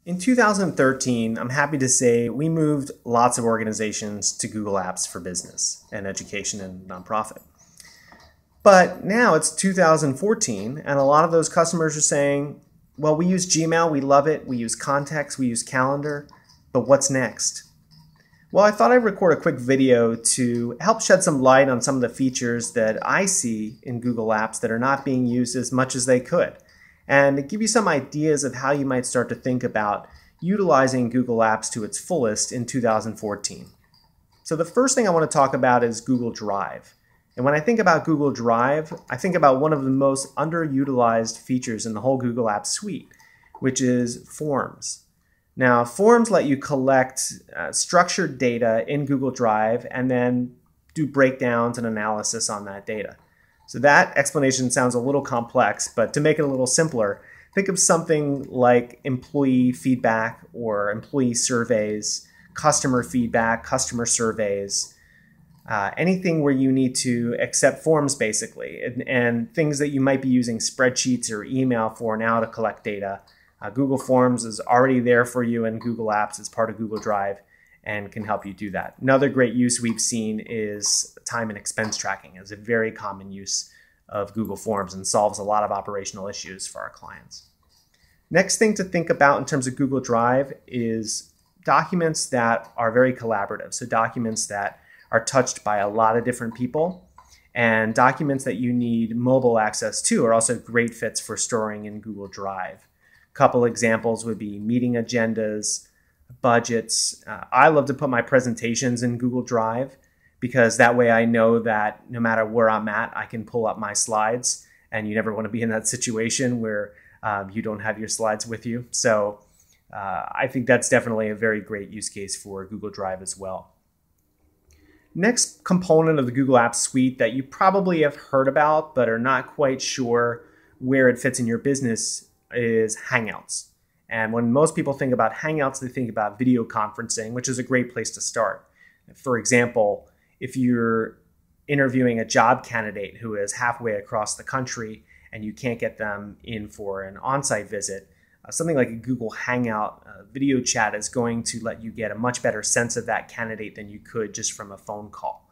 In 2013, I'm happy to say we moved lots of organizations to Google Apps for Business and Education and Nonprofit. But now it's 2014, and a lot of those customers are saying, well, we use Gmail, we love it, we use Contacts, we use Calendar, but what's next? Well, I thought I'd record a quick video to help shed some light on some of the features that I see in Google Apps that are not being used as much as they could, and to give you some ideas of how you might start to think about utilizing Google Apps to its fullest in 2014. So the first thing I want to talk about is Google Drive. And when I think about Google Drive, I think about one of the most underutilized features in the whole Google Apps suite, which is Forms. Now, Forms let you collect structured data in Google Drive and then do breakdowns and analysis on that data. So that explanation sounds a little complex, but to make it a little simpler, think of something like employee feedback or employee surveys, customer feedback, customer surveys, anything where you need to accept forms basically, and things that you might be using spreadsheets or email for now to collect data. Google Forms is already there for you in Google Apps as part of Google Drive and can help you do that. Another great use we've seen is time and expense tracking. It's a very common use of Google Forms and solves a lot of operational issues for our clients. Next thing to think about in terms of Google Drive is documents that are very collaborative. So documents that are touched by a lot of different people, and documents that you need mobile access to are also great fits for storing in Google Drive. A couple examples would be meeting agendas, budgets. I love to put my presentations in Google Drive because that way I know that no matter where I'm at, I can pull up my slides, and you never want to be in that situation where you don't have your slides with you. So I think that's definitely a very great use case for Google Drive as well. Next component of the Google Apps suite that you probably have heard about but are not quite sure where it fits in your business is Hangouts. And when most people think about Hangouts, they think about video conferencing, which is a great place to start. For example, if you're interviewing a job candidate who is halfway across the country and you can't get them in for an on-site visit, something like a Google Hangout video chat is going to let you get a much better sense of that candidate than you could just from a phone call.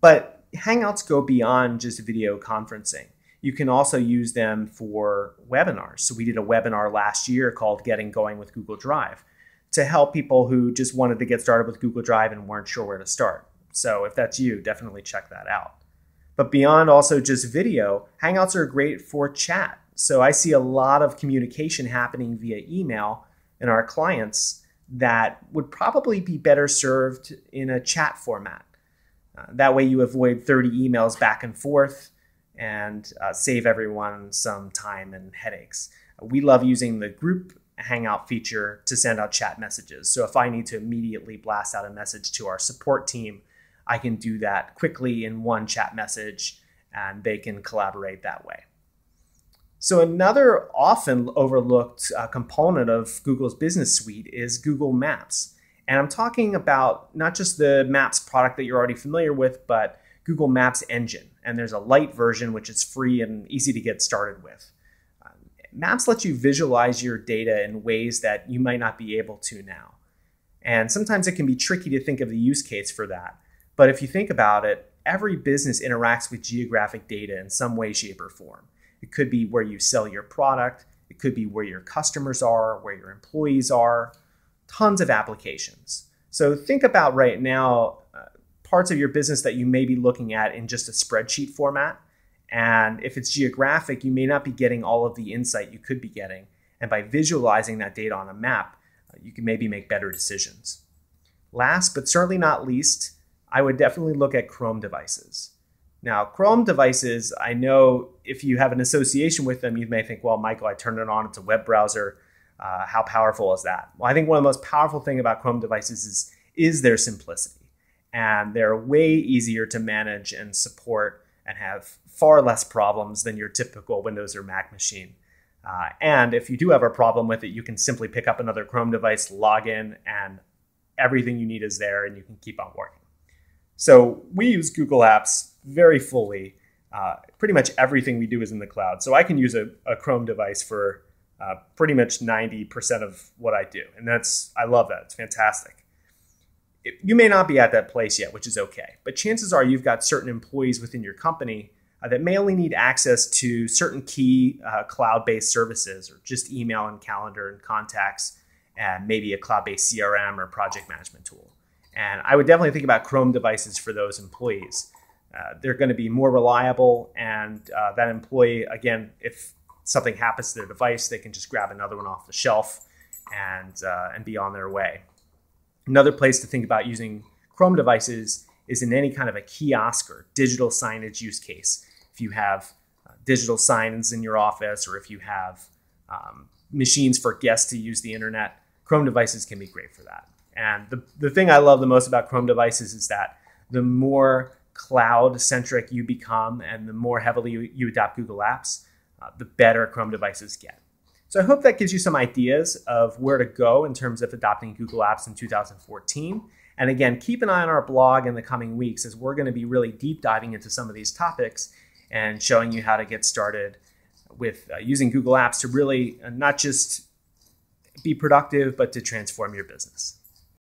But Hangouts go beyond just video conferencing. You can also use them for webinars. So we did a webinar last year called Getting Going with Google Drive to help people who just wanted to get started with Google Drive and weren't sure where to start. So if that's you, definitely check that out. But beyond also just video, Hangouts are great for chat. So I see a lot of communication happening via email in our clients that would probably be better served in a chat format. That way you avoid 30 emails back and forth and save everyone some time and headaches. We love using the group Hangout feature to send out chat messages. So if I need to immediately blast out a message to our support team, I can do that quickly in one chat message and they can collaborate that way. So another often overlooked component of Google's business suite is Google Maps. And I'm talking about not just the Maps product that you're already familiar with, but Google Maps Engine. And there's a light version, which is free and easy to get started with. Maps lets you visualize your data in ways that you might not be able to now. And sometimes it can be tricky to think of the use case for that. But if you think about it, every business interacts with geographic data in some way, shape, or form. It could be where you sell your product. It could be where your customers are, where your employees are, tons of applications. So think about right now parts of your business that you may be looking at in just a spreadsheet format. And if it's geographic, you may not be getting all of the insight you could be getting. And by visualizing that data on a map, you can maybe make better decisions. Last, but certainly not least, I would definitely look at Chrome devices. Now, Chrome devices, I know if you have an association with them, you may think, well, Michael, I turned it on, it's a web browser. How powerful is that? Well, I think one of the most powerful things about Chrome devices is their simplicity. And they're way easier to manage and support and have far less problems than your typical Windows or Mac machine. And if you do have a problem with it, you can simply pick up another Chrome device, log in, and everything you need is there and you can keep on working. So we use Google Apps very fully. Pretty much everything we do is in the cloud. So I can use a Chrome device for pretty much 90% of what I do. And I love that. It's fantastic. You may not be at that place yet, which is okay. But chances are you've got certain employees within your company that may only need access to certain key cloud-based services, or just email and calendar and contacts, and maybe a cloud-based CRM or project management tool. And I would definitely think about Chrome devices for those employees. They're going to be more reliable, and that employee, again, if something happens to their device, they can just grab another one off the shelf and be on their way. Another place to think about using Chrome devices is in any kind of a kiosk or digital signage use case. If you have digital signs in your office, or if you have machines for guests to use the internet, Chrome devices can be great for that. And the thing I love the most about Chrome devices is that the more cloud-centric you become and the more heavily you adopt Google Apps, the better Chrome devices get. So I hope that gives you some ideas of where to go in terms of adopting Google Apps in 2014. And again, keep an eye on our blog in the coming weeks, as we're going to be really deep diving into some of these topics and showing you how to get started with using Google Apps to really not just be productive, but to transform your business.